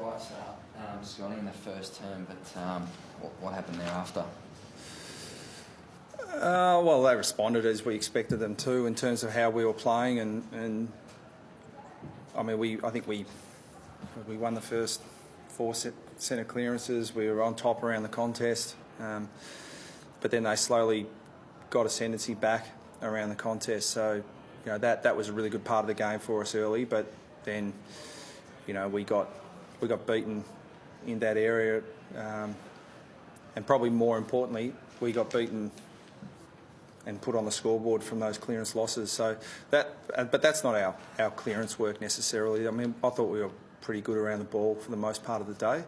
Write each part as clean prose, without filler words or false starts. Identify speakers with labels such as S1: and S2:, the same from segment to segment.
S1: bright start, Scotty, in the first term, but what happened thereafter?
S2: Well, they responded as we expected them to in terms of how we were playing, and I mean, I think we won the first 4 centre clearances. We were on top around the contest, but then they slowly got ascendancy back around the contest. So, you know, that was a really good part of the game for us early. But then, you know, we got beaten in that area, and probably more importantly, we got beaten and put on the scoreboard from those clearance losses. So but that's not our clearance work necessarily. I mean, I thought we were pretty good around the ball for the most part of the day,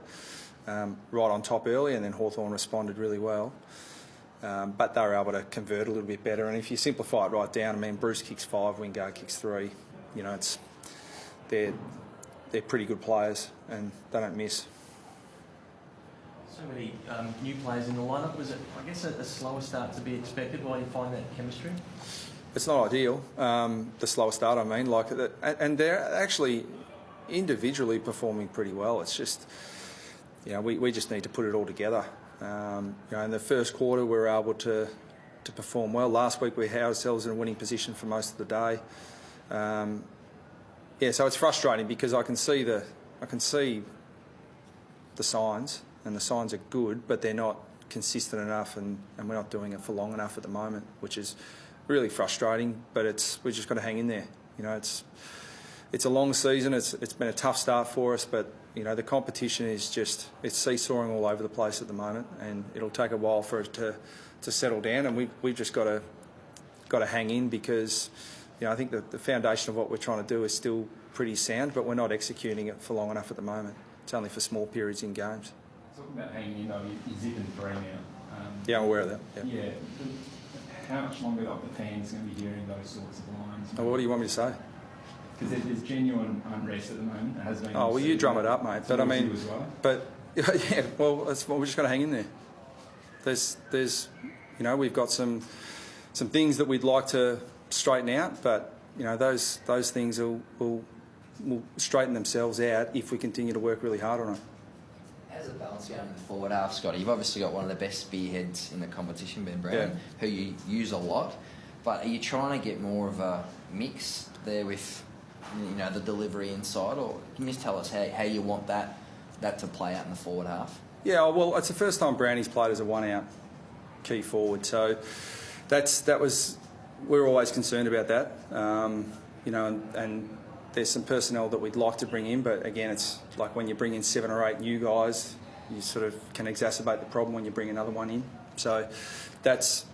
S2: right on top early, and then Hawthorn responded really well. But they were able to convert a little bit better. And if you simplify it right down, I mean, Bruce kicks 5, Wingard kicks 3. You know, they're pretty good players and they don't miss.
S3: So many new players in the lineup. Was it, I guess, a slower start to be expected while you find that chemistry?
S2: It's not ideal, the slower start, I mean. And they're actually individually performing pretty well. It's just, you know, we just need to put it all together. You know, in the first quarter, we were able to perform well. Last week, we had ourselves in a winning position for most of the day. Yeah, so it's frustrating because I can see the signs. And the signs are good, but they're not consistent enough, and we're not doing it for long enough at the moment, which is really frustrating. But we've just got to hang in there. You know, it's a long season. It's been a tough start for us, but you know the competition is just it's seesawing all over the place at the moment, and it'll take a while for it to settle down. And we've just got to hang in because you know I think that the foundation of what we're trying to do is still pretty sound, but we're not executing it for long enough at the moment. It's only for small periods in games.
S4: Talking about hanging in, though, you're zipping 3 now.
S2: Yeah, I'm aware of that. Yeah.
S4: How much longer are the fans going to be hearing those sorts of lines?
S2: Oh, what do you want me to say?
S4: Because there's genuine unrest at the moment. It has been.
S2: Oh, well, you drum it up, mate. But I mean,
S4: as well.
S2: But yeah, well, we're just got to hang in there. There's, you know, we've got some things that we'd like to straighten out, but you know, those things will straighten themselves out if we continue to work really hard on it.
S1: How's the balance going in the forward half, Scotty? You've obviously got one of the best spearheads in the competition, Ben Brown, who you use a lot. But are you trying to get more of a mix there with, you know, the delivery inside, or can you just tell us how you want that to play out in the forward half? Yeah,
S2: well, it's the first time Brownie's played as a 1-out key forward, so we're always concerned about that. You know, and there's some personnel that we'd like to bring in, but again, it's like when you bring in 7 or 8 new guys, you sort of can exacerbate the problem when you bring another one in. So that's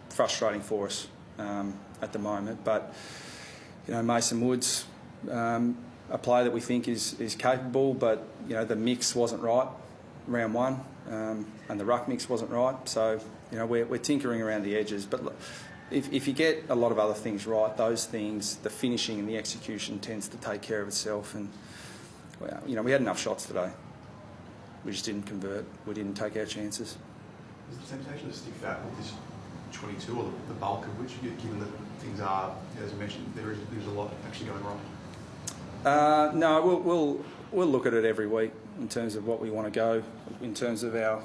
S2: frustrating for us at the moment. But you know, Mason Woods, a player that we think is capable, but you know the mix wasn't right round 1, and the ruck mix wasn't right. So you know we're tinkering around the edges, but. If you get a lot of other things right, those things, the finishing and the execution tends to take care of itself. And well, you know, we had enough shots today. We just didn't convert. We didn't take our chances.
S5: Is the temptation to stick that with this 22, or the bulk of which, given that things are, as you mentioned, there's a lot actually going wrong?
S2: No, we'll look at it every week in terms of what we want to go, in terms of the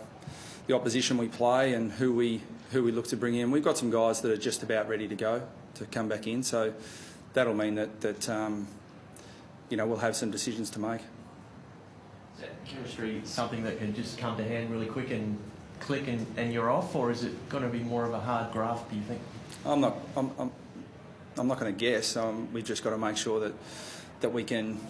S2: opposition we play and who we look to bring in. We've got some guys that are just about ready to go to come back in, so that'll mean that you know we'll have some decisions to make.
S3: Is that chemistry something that can just come to hand really quick and click and you're off, or is it going to be more of a hard graft, do you think? I'm not
S2: going to guess. We've just got to make sure that we can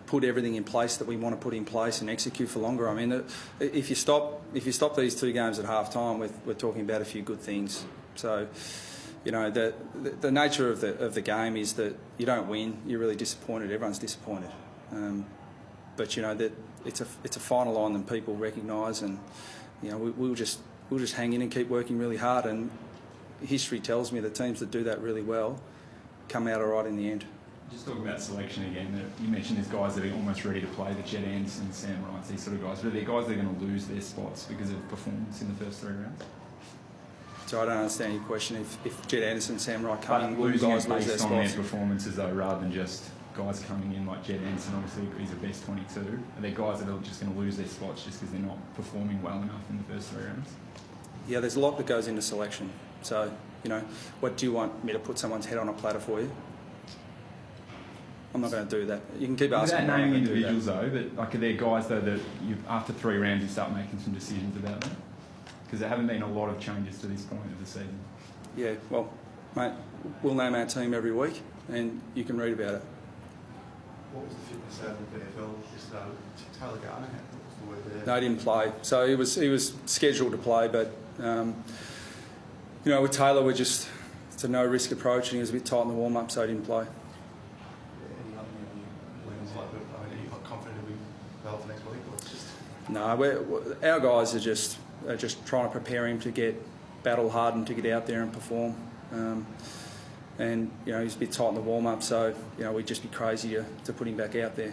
S2: put everything in place that we want to put in place and execute for longer. I mean, if you stop these 2 games at half time, we're talking about a few good things. So, you know, the nature of the game is that you don't win, you're really disappointed. Everyone's disappointed, but you know that it's a finer line than people recognise, and you know we'll just hang in and keep working really hard. And history tells me the teams that do that really well come out all right in the end.
S4: Just talking about selection again, you mentioned there's guys that are almost ready to play, the Jed Anderson, Sam Wright, these sort of guys. But are there guys that are going to lose their spots because of performance in the first 3 rounds?
S2: So I don't understand your question. If Jed Anderson, Sam Wright come in,
S4: losing
S2: guys
S4: it
S2: lose their
S4: based on
S2: spots?
S4: their performances though, rather than just guys coming in like Jed Ensign, obviously he's a best 22. Are there guys that are just going to lose their spots just because they're not performing well enough in the first 3 rounds?
S2: Yeah, there's a lot that goes into selection. So, you know, what do you want me to put someone's head on a platter for you? I'm not going to do that. You can keep asking.
S4: Without naming individuals though, but like are there guys though that after 3 rounds you start making some decisions about them? Because there haven't been a lot of changes to this point of the season.
S2: Yeah, well, mate, we'll name our team every week and you can read about it.
S5: What was the fitness out of the VFL yesterday? Taylor Garner, what was the word there?
S2: No, he didn't play. So he was scheduled to play, but you know, with Taylor, it's a no risk approach, and he was a bit tight in the warm up, so he didn't play.
S5: Any other wins like that? I mean, are you confident he'll be valid for next week, or it's just?
S2: No, our guys are just trying to prepare him to get battle hardened to get out there and perform. And you know, he's a bit tight in the warm up, so you know, we'd just be crazy to put him back out there.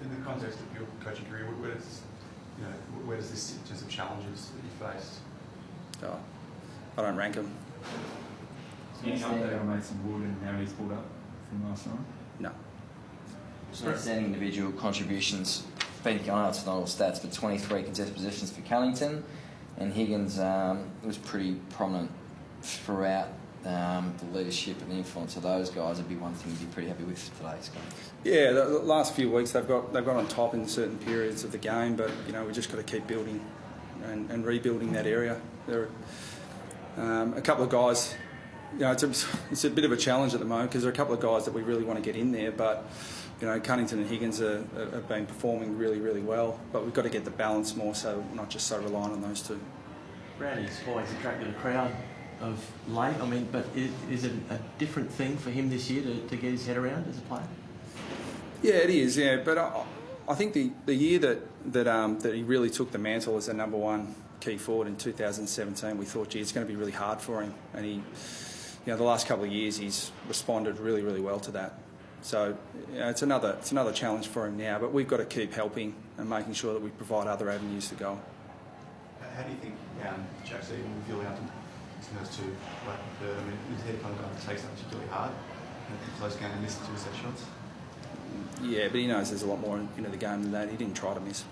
S5: In the context of your coaching career, where does this sit in terms of challenges that you faced?
S2: So, I don't rank them.
S4: Any update on Mason Wood and how he's pulled up from last night?
S2: No.
S1: Outstanding individual contributions. I know it's not all stats, but 23 contested positions for Callington, and Higgins was pretty prominent throughout the leadership and the influence of those guys. Would be one thing you'd be pretty happy with today's game.
S2: Yeah, the last few weeks they've got on top in certain periods of the game, but you know, we just got to keep building and rebuilding that area. There are a couple of guys. You know, it's a bit of a challenge at the moment because there are a couple of guys that we really want to get in there, but you know, Cunnington and Higgins have been performing really, really well. But we've got to get the balance more, so we're not just so reliant on those two.
S3: Brownie's always attracted a crowd of late. I mean, but is it a different thing for him this year to get his head around as a player?
S2: Yeah, it is. Yeah, but I think the year that he really took the mantle as the number one key forward in 2017, we thought, gee, it's going to be really hard for him, and he. You know, the last couple of years he's responded really, really well to that. So you know, it's another challenge for him now, but we've got to keep helping and making sure that we provide other avenues to go.
S5: How do you think Jack's even with your outcome in those two? I mean, his head kind of going to take something particularly hard in a close game and listen to his set shots?
S2: Yeah, but he knows there's a lot more into the game than that. He didn't try to miss.